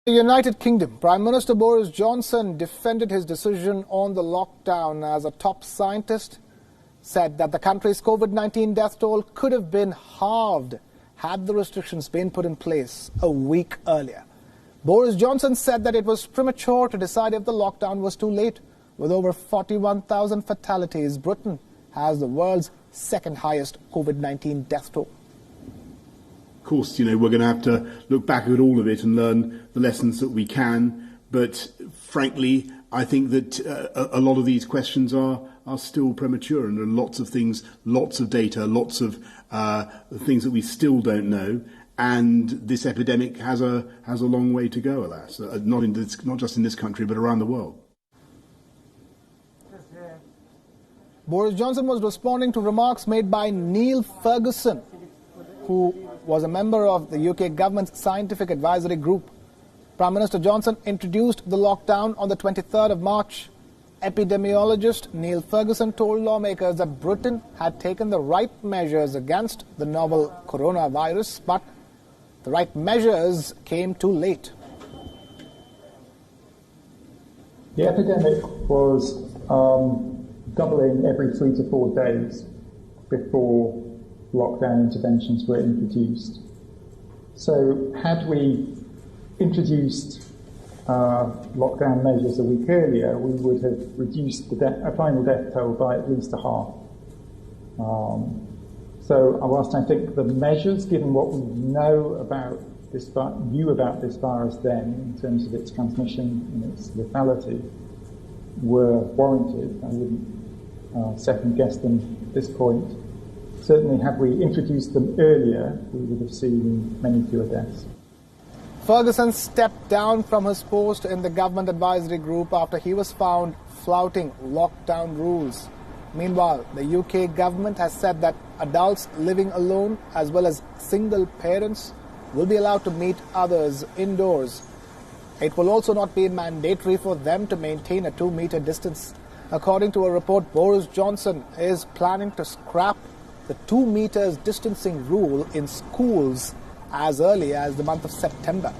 The United Kingdom, Prime Minister Boris Johnson defended his decision on the lockdown as a top scientist said that the country's COVID-19 death toll could have been halved had the restrictions been put in place a week earlier. Boris Johnson said that it was premature to decide if the lockdown was too late. With over 41,000 fatalities, Britain has the world's second highest COVID-19 death toll. Of course, we're going to have to look back at all of it and learn the lessons that we can. But frankly, I think that a lot of these questions are still premature, and there are lots of things, lots of data, lots of things that we still don't know. And this epidemic has a long way to go, alas, not just in this country, but around the world. Boris Johnson was responding to remarks made by Neil Ferguson, who was a member of the UK government's scientific advisory group. Prime Minister Johnson introduced the lockdown on the 23rd of March. Epidemiologist Neil Ferguson told lawmakers that Britain had taken the right measures against the novel coronavirus, but the right measures came too late. The epidemic was doubling every 3 to 4 days before lockdown interventions were introduced. So had we introduced lockdown measures a week earlier, we would have reduced the final death toll by at least a half. So whilst I think the measures, given what we knew about this virus then, in terms of its transmission and its lethality, were warranted, I wouldn't second guess them at this point. Certainly, had we introduced them earlier, we would have seen many fewer deaths. Ferguson stepped down from his post in the government advisory group after he was found flouting lockdown rules. Meanwhile, the UK government has said that adults living alone, as well as single parents, will be allowed to meet others indoors. It will also not be mandatory for them to maintain a 2-meter distance. According to a report, Boris Johnson is planning to scrap the 2 meters distancing rule in schools as early as the month of September.